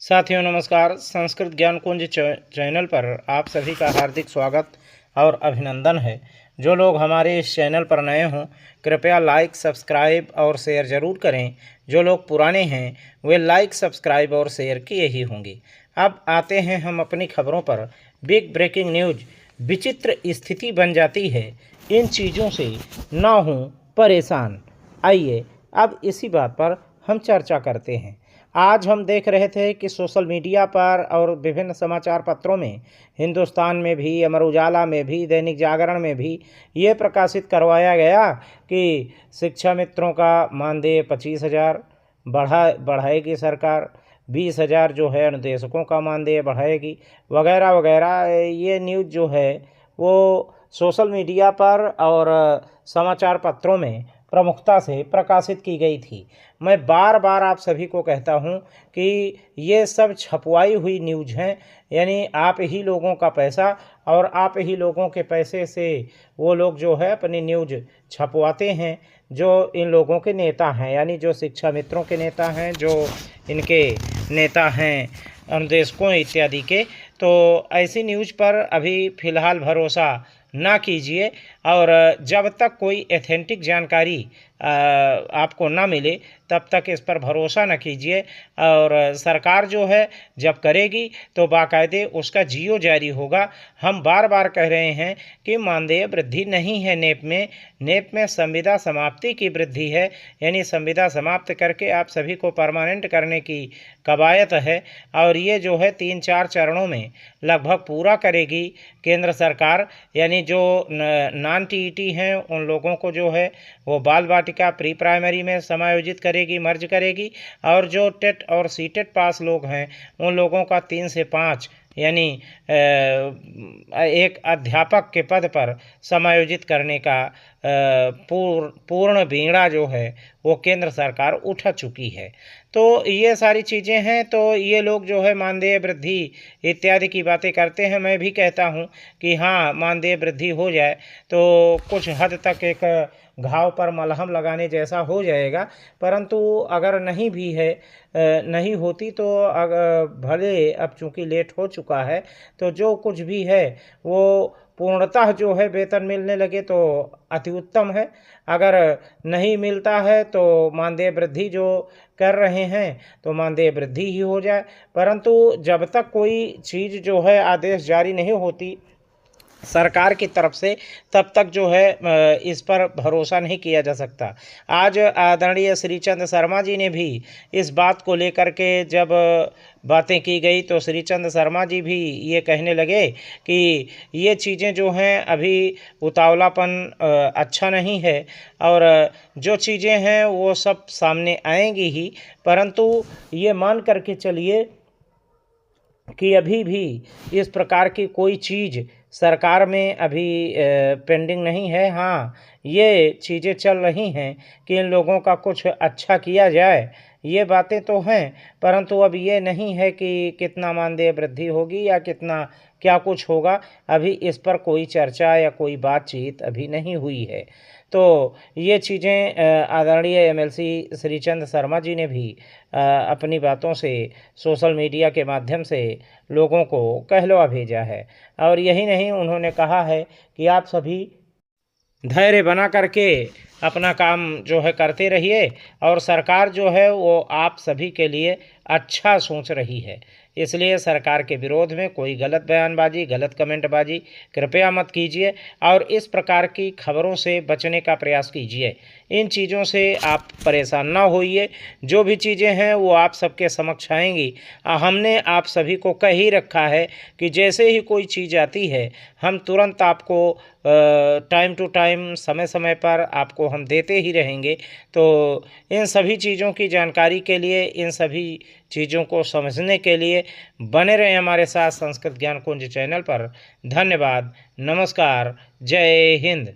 साथियों नमस्कार। संस्कृत ज्ञान कुंज चैनल पर आप सभी का हार्दिक स्वागत और अभिनंदन है। जो लोग हमारे इस चैनल पर नए हों कृपया लाइक सब्सक्राइब और शेयर ज़रूर करें। जो लोग पुराने हैं वे लाइक सब्सक्राइब और शेयर किए ही होंगे। अब आते हैं हम अपनी खबरों पर। बिग ब्रेकिंग न्यूज, विचित्र स्थिति बन जाती है, इन चीज़ों से ना हों परेशान। आइए अब इसी बात पर हम चर्चा करते हैं। आज हम देख रहे थे कि सोशल मीडिया पर और विभिन्न समाचार पत्रों में, हिंदुस्तान में भी, अमर उजाला में भी, दैनिक जागरण में भी ये प्रकाशित करवाया गया कि शिक्षा मित्रों का मानदेय 25,000 बढ़ाएगी सरकार, 20,000 जो है अनुदेशकों का मानदेय बढ़ाएगी, वगैरह वगैरह। ये न्यूज़ जो है वो सोशल मीडिया पर और समाचार पत्रों में प्रमुखता से प्रकाशित की गई थी। मैं बार बार आप सभी को कहता हूं कि ये सब छपवाई हुई न्यूज़ हैं, यानी आप ही लोगों का पैसा और आप ही लोगों के पैसे से वो लोग जो है अपनी न्यूज़ छपवाते हैं। जो इन लोगों के नेता हैं, यानी जो शिक्षा मित्रों के नेता हैं, जो इनके नेता हैं अनुदेशकों इत्यादि के, तो ऐसी न्यूज़ पर अभी फ़िलहाल भरोसा ना कीजिए। और जब तक कोई एथेंटिक जानकारी आपको ना मिले तब तक इस पर भरोसा न कीजिए। और सरकार जो है जब करेगी तो बाकायदे उसका जियो जारी होगा। हम बार बार कह रहे हैं कि मानदेय वृद्धि नहीं है नेप में संविदा समाप्ति की वृद्धि है, यानी संविदा समाप्त करके आप सभी को परमानेंट करने की कवायद है। और ये जो है 3-4 चरणों में लगभग पूरा करेगी केंद्र सरकार। यानी जो नॉन टीईटी हैं उन लोगों को जो है वो बाल वाटिका प्री प्राइमरी में समायोजित करेगी, मर्ज करेगी। और जो टेट और सीटेट पास लोग हैं उन लोगों का 3 से 5 यानी एक अध्यापक के पद पर समायोजित करने का पूर्ण बीड़ा जो है वो केंद्र सरकार उठा चुकी है। तो ये सारी चीज़ें हैं। तो ये लोग जो है मानदेय वृद्धि इत्यादि की बातें करते हैं। मैं भी कहता हूँ कि हाँ, मानदेय वृद्धि हो जाए तो कुछ हद तक एक घाव पर मलहम लगाने जैसा हो जाएगा। परंतु अगर नहीं भी है, नहीं होती तो भले अब चूँकि लेट हो चुका है तो जो कुछ भी है वो पूर्णतः जो है वेतन मिलने लगे तो अति उत्तम है। अगर नहीं मिलता है तो मानदेय वृद्धि जो कर रहे हैं तो मानदेय वृद्धि ही हो जाए। परंतु जब तक कोई चीज़ जो है आदेश जारी नहीं होती सरकार की तरफ से तब तक जो है इस पर भरोसा नहीं किया जा सकता। आज आदरणीय श्रीचंद शर्मा जी ने भी इस बात को लेकर के जब बातें की गई तो श्रीचंद शर्मा जी भी ये कहने लगे कि ये चीज़ें जो हैं अभी उतावलापन अच्छा नहीं है और जो चीज़ें हैं वो सब सामने आएंगी ही। परंतु ये मान करके चलिए कि अभी भी इस प्रकार की कोई चीज़ सरकार में अभी पेंडिंग नहीं है। हाँ, ये चीज़ें चल रही हैं कि इन लोगों का कुछ अच्छा किया जाए, ये बातें तो हैं। परंतु अब ये नहीं है कि कितना मानदेय वृद्धि होगी या कितना क्या कुछ होगा। अभी इस पर कोई चर्चा या कोई बातचीत अभी नहीं हुई है। तो ये चीज़ें आदरणीय एमएलसी श्रीचंद शर्मा जी ने भी अपनी बातों से सोशल मीडिया के माध्यम से लोगों को कहलवा भेजा है। और यही नहीं, उन्होंने कहा है कि आप सभी धैर्य बना करके अपना काम जो है करते रहिए और सरकार जो है वो आप सभी के लिए अच्छा सोच रही है। इसलिए सरकार के विरोध में कोई गलत बयानबाजी, गलत कमेंटबाजी कृपया मत कीजिए और इस प्रकार की खबरों से बचने का प्रयास कीजिए। इन चीज़ों से आप परेशान ना होइए। जो भी चीज़ें हैं वो आप सबके समक्ष आएंगी। हमने आप सभी को कह ही रखा है कि जैसे ही कोई चीज़ आती है हम तुरंत आपको टाइम टू टाइम, समय समय पर आपको हम देते ही रहेंगे। तो इन सभी चीज़ों की जानकारी के लिए, इन सभी चीज़ों को समझने के लिए बने रहें हमारे साथ संस्कृत ज्ञान कुंज चैनल पर। धन्यवाद, नमस्कार, जय हिंद।